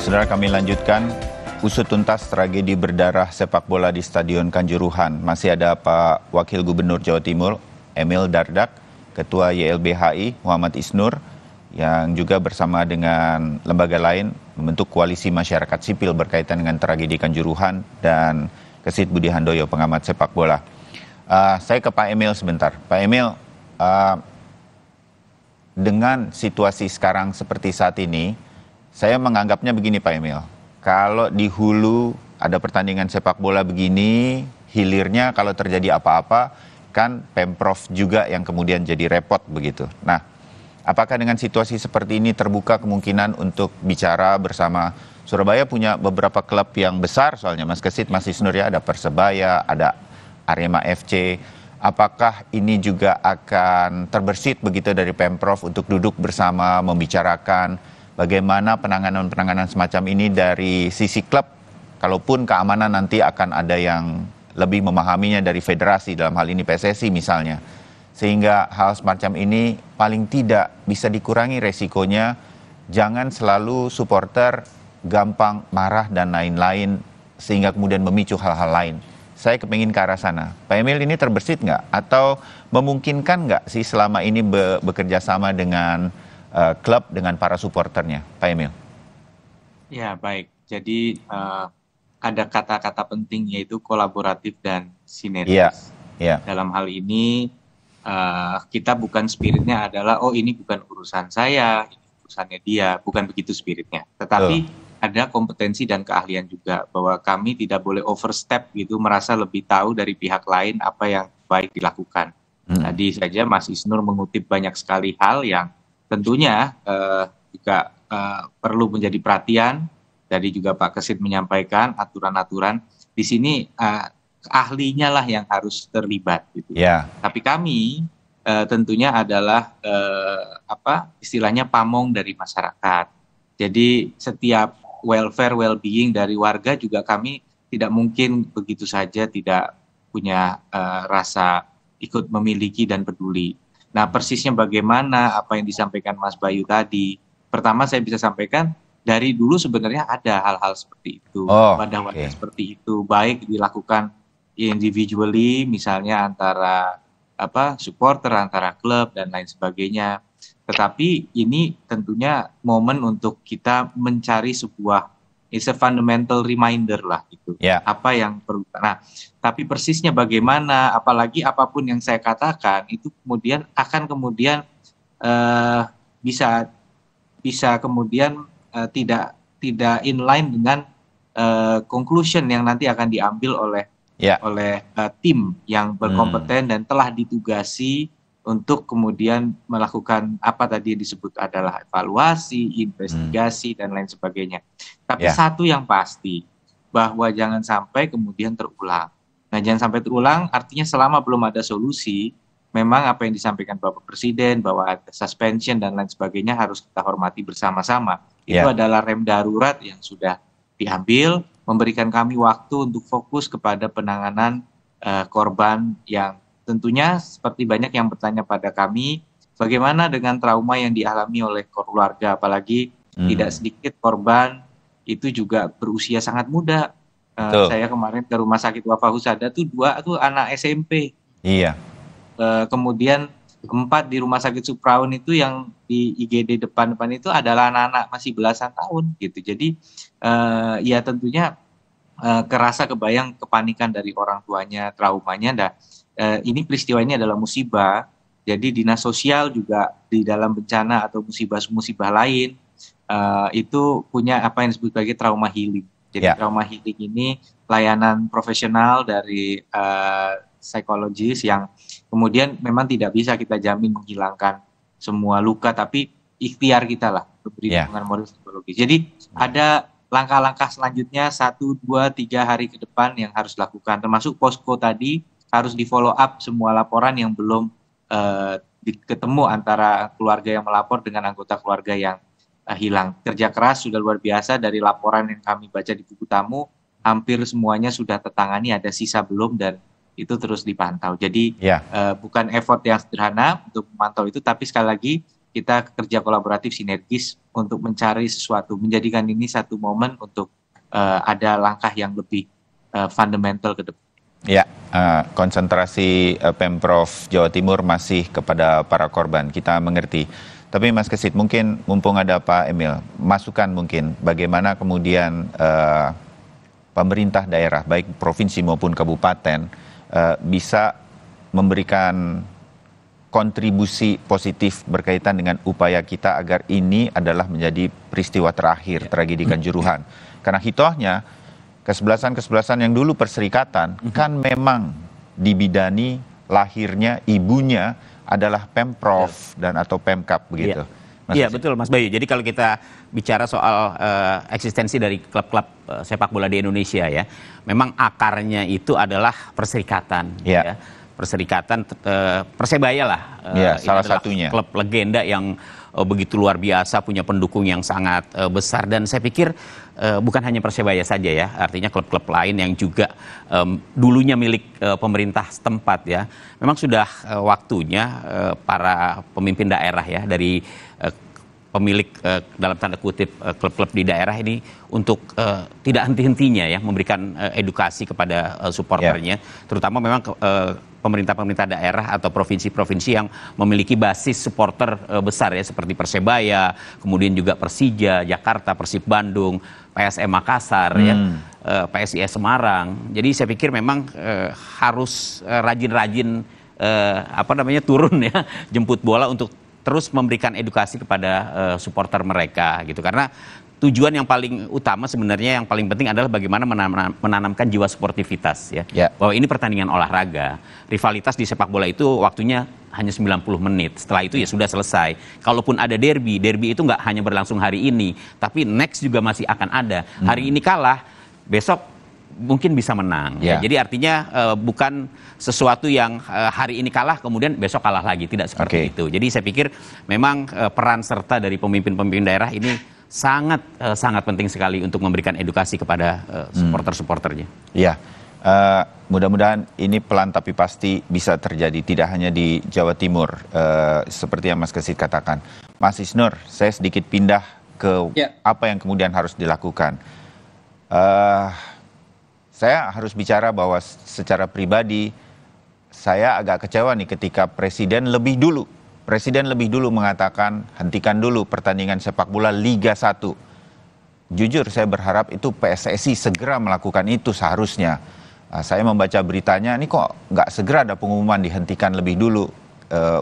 Saudara, kami lanjutkan usut tuntas tragedi berdarah sepak bola di Stadion Kanjuruhan. Masih ada Pak Wakil Gubernur Jawa Timur, Emil Dardak, Ketua YLBHI, Muhammad Isnur, yang juga bersama dengan lembaga lain membentuk koalisi masyarakat sipil berkaitan dengan tragedi Kanjuruhan, dan Kesit Budi Handoyo, pengamat sepak bola. Saya ke Pak Emil sebentar. Pak Emil, dengan situasi sekarang seperti saat ini, saya menganggapnya begini Pak Emil, kalau di hulu ada pertandingan sepak bola begini, hilirnya kalau terjadi apa-apa, kan Pemprov juga yang kemudian jadi repot begitu. Nah, apakah dengan situasi seperti ini terbuka kemungkinan untuk bicara bersama? Surabaya punya beberapa klub yang besar soalnya, Mas Kesit, Mas Isnur, ya, ada Persebaya, ada Arema FC. Apakah ini juga akan terbersit begitu dari Pemprov untuk duduk bersama membicarakan bagaimana penanganan semacam ini dari sisi klub, kalaupun keamanan nanti akan ada yang lebih memahaminya dari federasi, dalam hal ini PSSI misalnya. Sehingga hal semacam ini paling tidak bisa dikurangi resikonya, jangan selalu supporter gampang marah dan lain-lain, sehingga kemudian memicu hal-hal lain. Saya kepingin ke arah sana. Pak Emil, ini terbersit nggak? Atau memungkinkan nggak sih selama ini bekerja sama dengan klub, dengan para supporternya, Pak Emil? Ya, baik. Jadi ada kata-kata penting, yaitu kolaboratif dan sinergis. Dalam hal ini kita bukan spiritnya adalah, oh ini bukan urusan saya, ini urusannya dia. Bukan begitu spiritnya. Tetapi ada kompetensi dan keahlian juga, bahwa kami tidak boleh overstep gitu, merasa lebih tahu dari pihak lain apa yang baik dilakukan. Tadi saja Mas Isnur mengutip banyak sekali hal yang tentunya juga perlu menjadi perhatian. Tadi juga Pak Kesit menyampaikan aturan-aturan. Di sini ahlinya lah yang harus terlibat gitu. Tapi kami tentunya adalah istilahnya pamong dari masyarakat. Jadi setiap welfare, well-being dari warga juga kami tidak mungkin begitu saja tidak punya rasa ikut memiliki dan peduli. Nah, persisnya bagaimana apa yang disampaikan Mas Bayu tadi. Pertama saya bisa sampaikan, dari dulu sebenarnya ada hal-hal seperti itu. Pada wadah seperti itu, baik dilakukan individually, misalnya antara supporter, antara klub, dan lain sebagainya. Tetapi ini tentunya momen untuk kita mencari sebuah, it's a fundamental reminder lah gitu. Apa yang perlu. Nah, tapi persisnya bagaimana, apalagi apapun yang saya katakan itu kemudian akan kemudian bisa kemudian tidak inline dengan conclusion yang nanti akan diambil oleh tim yang berkompeten dan telah ditugasi untuk kemudian melakukan apa tadi disebut adalah evaluasi, investigasi, dan lain sebagainya. Tapi satu yang pasti, bahwa jangan sampai kemudian terulang. Nah, jangan sampai terulang artinya selama belum ada solusi, memang apa yang disampaikan Bapak Presiden, bahwa ada suspension dan lain sebagainya harus kita hormati bersama-sama. Itu adalah rem darurat yang sudah diambil, memberikan kami waktu untuk fokus kepada penanganan korban yang tentunya seperti banyak yang bertanya pada kami, bagaimana dengan trauma yang dialami oleh keluarga, apalagi tidak sedikit korban itu juga berusia sangat muda. Saya kemarin ke Rumah Sakit Wafa Husada tuh 2 tuh anak SMP. Kemudian 4 di Rumah Sakit Supraun itu yang di IGD depan itu adalah anak-anak masih belasan tahun gitu. Jadi ya tentunya kerasa kebayang kepanikan dari orang tuanya, traumanya. Ini peristiwa ini adalah musibah, jadi dinas sosial juga di dalam bencana atau musibah lain itu punya apa yang disebut sebagai trauma healing. Jadi trauma healing ini layanan profesional dari psikologis yang kemudian memang tidak bisa kita jamin menghilangkan semua luka, tapi ikhtiar kita lah beri dukungan moral psikologis. Jadi ada langkah-langkah selanjutnya 1, 2, 3 hari ke depan yang harus dilakukan, termasuk posko tadi. Harus di follow up semua laporan yang belum ketemu antara keluarga yang melapor dengan anggota keluarga yang hilang. Kerja keras sudah luar biasa, dari laporan yang kami baca di buku tamu, hampir semuanya sudah tertangani, ada sisa belum, dan itu terus dipantau. Jadi bukan effort yang sederhana untuk memantau itu, tapi sekali lagi kita kerja kolaboratif sinergis untuk mencari sesuatu, menjadikan ini satu momen untuk ada langkah yang lebih fundamental ke depan. Ya, konsentrasi Pemprov Jawa Timur masih kepada para korban, kita mengerti. Tapi Mas Kesit, mungkin mumpung ada Pak Emil, masukan mungkin bagaimana kemudian pemerintah daerah, baik provinsi maupun kabupaten, bisa memberikan kontribusi positif berkaitan dengan upaya kita agar ini adalah menjadi peristiwa terakhir tragedi Kanjuruhan. Karena hitohnya, kesebelasan yang dulu perserikatan kan memang dibidani lahirnya ibunya adalah Pemprov dan atau Pemkap begitu. Iya betul Mas Bayu. Jadi kalau kita bicara soal eksistensi dari klub-klub sepak bola di Indonesia ya, memang akarnya itu adalah perserikatan. Ya. Perserikatan Persebaya lah. Salah satunya. Klub legenda yang begitu luar biasa, punya pendukung yang sangat besar, dan saya pikir bukan hanya Persebaya saja ya, artinya klub-klub lain yang juga dulunya milik pemerintah setempat ya. Memang sudah waktunya para pemimpin daerah ya, dari pemilik dalam tanda kutip klub-klub di daerah ini untuk tidak henti-hentinya ya memberikan edukasi kepada supporternya, terutama memang pemerintah-pemerintah daerah atau provinsi-provinsi yang memiliki basis supporter besar ya, seperti Persebaya, kemudian juga Persija, Jakarta, Persib Bandung, PSM Makassar ya, PSIS Semarang. Jadi saya pikir memang harus rajin-rajin turun ya, jemput bola untuk terus memberikan edukasi kepada supporter mereka gitu, karena tujuan yang paling utama sebenarnya, yang paling penting adalah bagaimana menanamkan jiwa sportivitas ya. Bahwa ini pertandingan olahraga. Rivalitas di sepak bola itu waktunya hanya 90 menit. Setelah itu ya sudah selesai. Kalaupun ada derby itu nggak hanya berlangsung hari ini, tapi next juga masih akan ada. Hari ini kalah, besok mungkin bisa menang. Ya. Jadi artinya bukan sesuatu yang hari ini kalah kemudian besok kalah lagi, tidak seperti itu. Jadi saya pikir memang peran serta dari pemimpin-pemimpin daerah ini sangat penting sekali untuk memberikan edukasi kepada supporter-supporternya. Iya, mudah-mudahan ini pelan tapi pasti bisa terjadi, tidak hanya di Jawa Timur seperti yang Mas Kesit katakan. Mas Isnur, saya sedikit pindah ke apa yang kemudian harus dilakukan. Saya harus bicara bahwa secara pribadi saya agak kecewa nih ketika Presiden lebih dulu mengatakan hentikan dulu pertandingan sepak bola Liga 1. Jujur saya berharap itu PSSI segera melakukan itu seharusnya. Saya membaca beritanya, ini kok nggak segera ada pengumuman dihentikan lebih dulu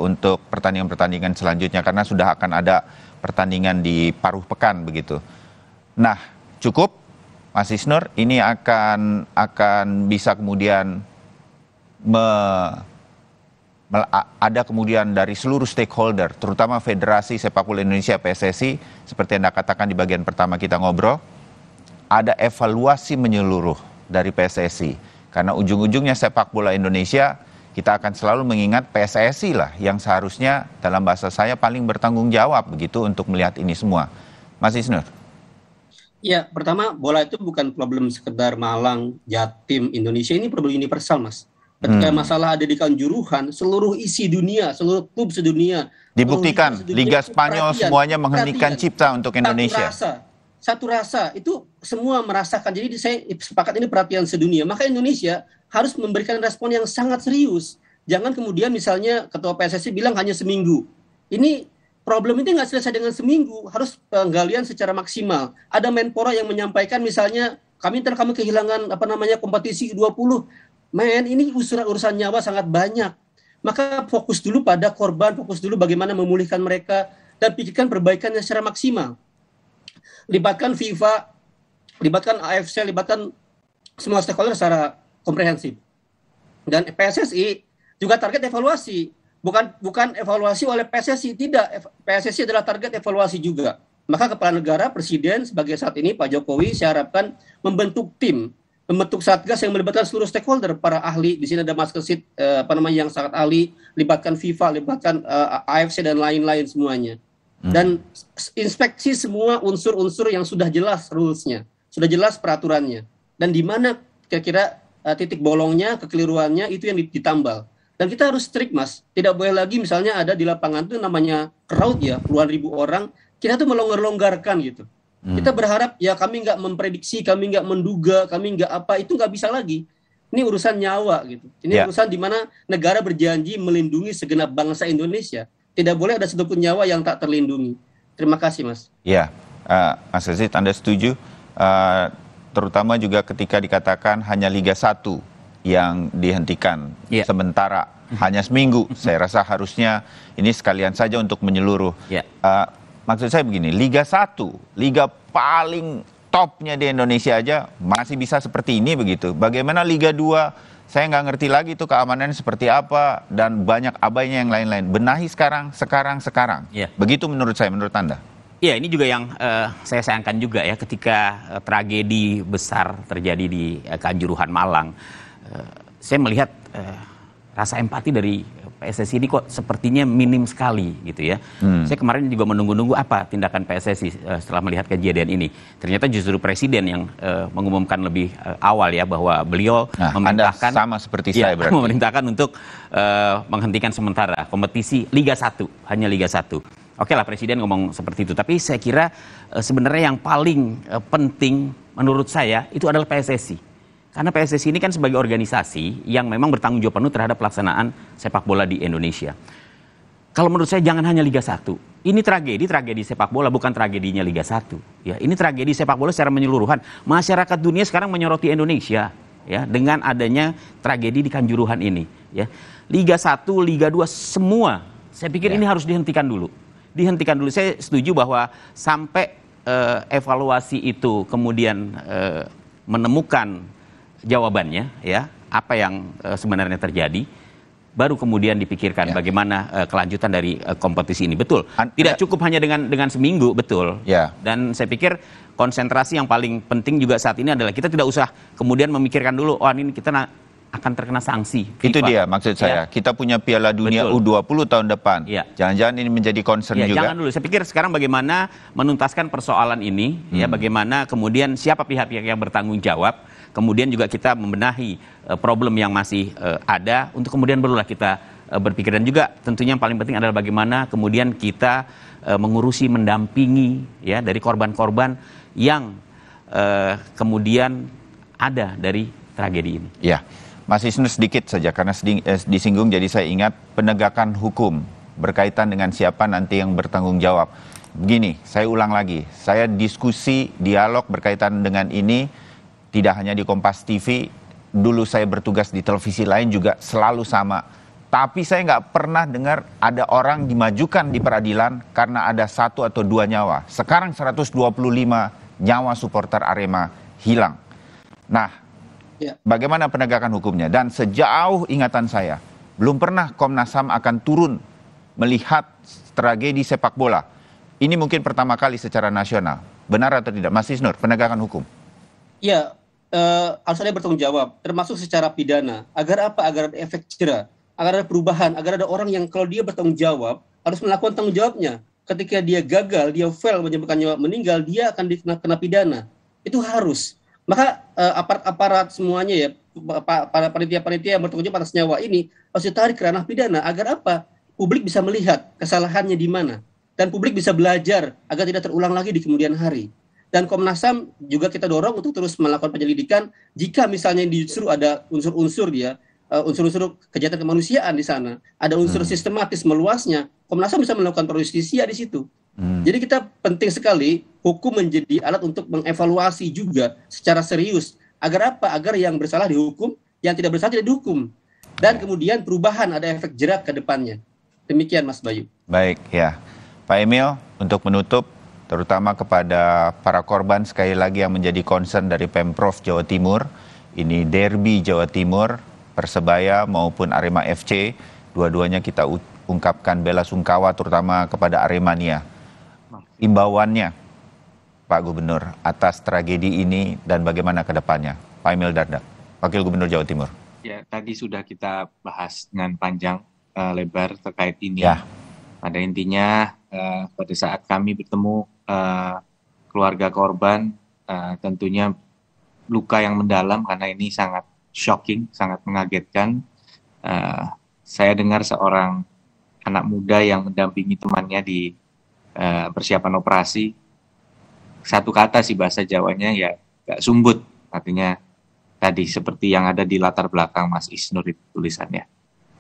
untuk pertandingan-pertandingan selanjutnya, karena sudah akan ada pertandingan di paruh pekan begitu. Nah, cukup Mas Isnur, ini akan bisa kemudian ada kemudian dari seluruh stakeholder, terutama Federasi Sepak Bola Indonesia PSSI, seperti yang Anda katakan di bagian pertama kita ngobrol, ada evaluasi menyeluruh dari PSSI. Karena ujung-ujungnya sepak bola Indonesia, kita akan selalu mengingat PSSI lah yang seharusnya dalam bahasa saya paling bertanggung jawab begitu untuk melihat ini semua. Mas Isnur. Ya, pertama bola itu bukan problem sekedar Malang, Jatim, Indonesia, ini problem universal, Mas. Ketika masalah ada di Kanjuruhan, seluruh isi dunia, seluruh klub sedunia dibuktikan, Liga Spanyol semuanya menghentikan cipta untuk Indonesia. Satu rasa, itu semua merasakan. Jadi saya sepakat ini perhatian sedunia. Maka Indonesia harus memberikan respon yang sangat serius. Jangan kemudian misalnya Ketua PSSI bilang hanya seminggu. Ini problem ini nggak selesai dengan seminggu, harus penggalian secara maksimal. Ada Menpora yang menyampaikan misalnya, kami kehilangan kompetisi 20. Ini urusan nyawa sangat banyak. Maka fokus dulu pada korban, fokus dulu bagaimana memulihkan mereka, dan pikirkan perbaikannya secara maksimal. Libatkan FIFA, libatkan AFC, libatkan semua stakeholder secara komprehensif. Dan PSSI juga target evaluasi. Bukan evaluasi oleh PSSI, tidak. PSSI adalah target evaluasi juga. Maka Kepala Negara, Presiden sebagai saat ini Pak Jokowi, saya harapkan membentuk tim, membentuk satgas yang melibatkan seluruh stakeholder, para ahli. Di sini ada Mas Kesit yang sangat ahli, libatkan FIFA, libatkan AFC dan lain-lain semuanya. Dan inspeksi semua unsur-unsur yang sudah jelas rules-nya, sudah jelas peraturannya, dan di mana kira-kira titik bolongnya, kekeliruannya itu yang ditambal. Dan kita harus strict, Mas. Tidak boleh lagi misalnya ada di lapangan itu namanya crowd ya, puluhan ribu orang, kita tuh melonggar-longgarkan gitu. Kita berharap ya kami nggak memprediksi, kami nggak menduga, kami nggak apa, itu nggak bisa lagi. Ini urusan nyawa gitu. Ini urusan di mana negara berjanji melindungi segenap bangsa Indonesia. Tidak boleh ada satupun nyawa yang tak terlindungi. Terima kasih, Mas. Ya, Mas Aziz, Anda setuju? Terutama juga ketika dikatakan hanya Liga 1 yang dihentikan sementara, hanya seminggu. Saya rasa harusnya ini sekalian saja untuk menyeluruh. Maksud saya begini, Liga 1, liga paling topnya di Indonesia aja masih bisa seperti ini begitu. Bagaimana Liga 2, saya nggak ngerti lagi itu keamanannya seperti apa, dan banyak abainya yang lain-lain. Benahi sekarang. Begitu menurut saya, menurut Anda? Iya, ini juga yang saya sayangkan juga ya, ketika tragedi besar terjadi di Kanjuruhan Malang. Saya melihat rasa empati dari PSSI ini kok sepertinya minim sekali gitu ya. Saya kemarin juga menunggu-nunggu apa tindakan PSSI setelah melihat kejadian ini. Ternyata justru Presiden yang mengumumkan lebih awal ya, bahwa beliau memerintahkan, Anda sama seperti saya berarti, memerintahkan untuk menghentikan sementara kompetisi Liga 1, hanya Liga 1. Oke lah, Presiden ngomong seperti itu, tapi saya kira sebenarnya yang paling penting menurut saya itu adalah PSSI. Karena PSSI ini kan sebagai organisasi yang memang bertanggung jawab penuh terhadap pelaksanaan sepak bola di Indonesia. Kalau menurut saya jangan hanya Liga 1. Ini tragedi sepak bola, bukan tragedinya Liga 1. Ya, ini tragedi sepak bola secara menyeluruhan. Masyarakat dunia sekarang menyoroti Indonesia ya, dengan adanya tragedi di Kanjuruhan ini. Ya. Liga 1, Liga 2 semua, saya pikir ini harus dihentikan dulu. Saya setuju bahwa sampai evaluasi itu kemudian menemukan jawabannya ya, apa yang sebenarnya terjadi, baru kemudian dipikirkan bagaimana kelanjutan dari kompetisi ini. Betul, tidak cukup hanya dengan seminggu, betul. Dan saya pikir konsentrasi yang paling penting juga saat ini adalah kita tidak usah kemudian memikirkan dulu, ini kita akan terkena sanksi FIFA. Itu dia maksud saya. Kita punya Piala Dunia U20 tahun depan. Jangan-jangan ini menjadi concern juga. Jangan dulu. Saya pikir sekarang bagaimana menuntaskan persoalan ini, ya, bagaimana kemudian siapa pihak-pihak yang bertanggung jawab, kemudian juga kita membenahi problem yang masih ada, untuk kemudian barulah kita berpikir. Dan juga tentunya yang paling penting adalah bagaimana kemudian kita mengurusi, mendampingi ya dari korban-korban yang kemudian ada dari tragedi ini. Ya. Mas Isnur, sedikit saja karena disinggung, jadi saya ingat penegakan hukum berkaitan dengan siapa nanti yang bertanggung jawab. Begini, saya ulang lagi, saya diskusi, dialog berkaitan dengan ini tidak hanya di Kompas TV, dulu saya bertugas di televisi lain juga selalu sama. Tapi saya nggak pernah dengar ada orang dimajukan di peradilan karena ada 1 atau 2 nyawa. Sekarang 125 nyawa supporter Arema hilang. Nah, bagaimana penegakan hukumnya? Dan sejauh ingatan saya, belum pernah Komnas HAM akan turun melihat tragedi sepak bola. Ini mungkin pertama kali secara nasional. Benar atau tidak, Mas Isnur, penegakan hukum? Ya, harus ada bertanggung jawab, termasuk secara pidana. Agar apa? Agar ada efek jera, agar ada perubahan, agar ada orang yang kalau dia bertanggung jawab, harus melakukan tanggung jawabnya. Ketika dia gagal, dia fail, menyebabkan nyawa meninggal, dia akan kena pidana. Itu harus. Maka aparat semuanya ya, para panitia-panitia yang bertanggung jawab atas nyawa ini harus ditarik ke ranah pidana. Agar apa? Publik bisa melihat kesalahannya di mana. Dan publik bisa belajar agar tidak terulang lagi di kemudian hari. Dan Komnas HAM juga kita dorong untuk terus melakukan penyelidikan. Jika misalnya justru ada unsur-unsur unsur-unsur kejahatan kemanusiaan di sana, ada unsur sistematis meluasnya, Komnas HAM bisa melakukan projustisia di situ. Jadi kita penting sekali hukum menjadi alat untuk mengevaluasi juga secara serius. Agar apa? Agar yang bersalah dihukum, yang tidak bersalah tidak dihukum. Dan kemudian perubahan, ada efek jerak ke depannya. Demikian Mas Bayu. Baik, ya. Pak Emil, untuk menutup, terutama kepada para korban sekali lagi yang menjadi concern dari Pemprov Jawa Timur, ini derby Jawa Timur, Persebaya maupun Arema FC, dua-duanya kita ungkapkan bela sungkawa terutama kepada Aremania. Imbauannya Pak Gubernur atas tragedi ini dan bagaimana ke depannya, Pak Emil Dardak, Wakil Gubernur Jawa Timur. Ya, tadi sudah kita bahas dengan panjang lebar terkait ini. Pada intinya pada saat kami bertemu keluarga korban, tentunya luka yang mendalam karena ini sangat shocking, sangat mengagetkan. saya dengar seorang anak muda yang mendampingi temannya di persiapan operasi, satu kata sih bahasa Jawanya ya, gak sumbut, artinya tadi seperti yang ada di latar belakang Mas Isnur itu tulisannya,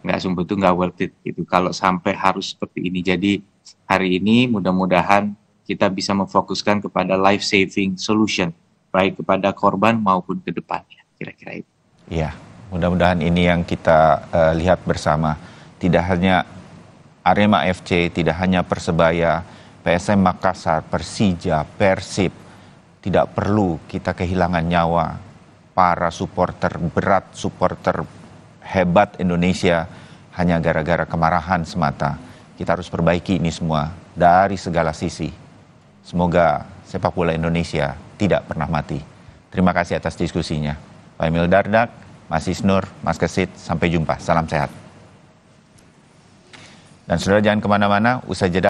nggak sumbut itu nggak worth it gitu kalau sampai harus seperti ini. Jadi hari ini mudah-mudahan kita bisa memfokuskan kepada life saving solution, baik kepada korban maupun ke depannya, kira-kira itu. Iya, mudah-mudahan ini yang kita lihat bersama. Tidak hanya Arema FC, tidak hanya Persebaya, PSM Makassar, Persija, Persib. Tidak perlu kita kehilangan nyawa para supporter berat, supporter hebat Indonesia hanya gara-gara kemarahan semata. Kita harus perbaiki ini semua dari segala sisi. Semoga sepak bola Indonesia tidak pernah mati. Terima kasih atas diskusinya. Pak Emil Dardak, Mas Isnur, Mas Kesit, sampai jumpa. Salam sehat. Dan saudara jangan kemana-mana, usai jeda.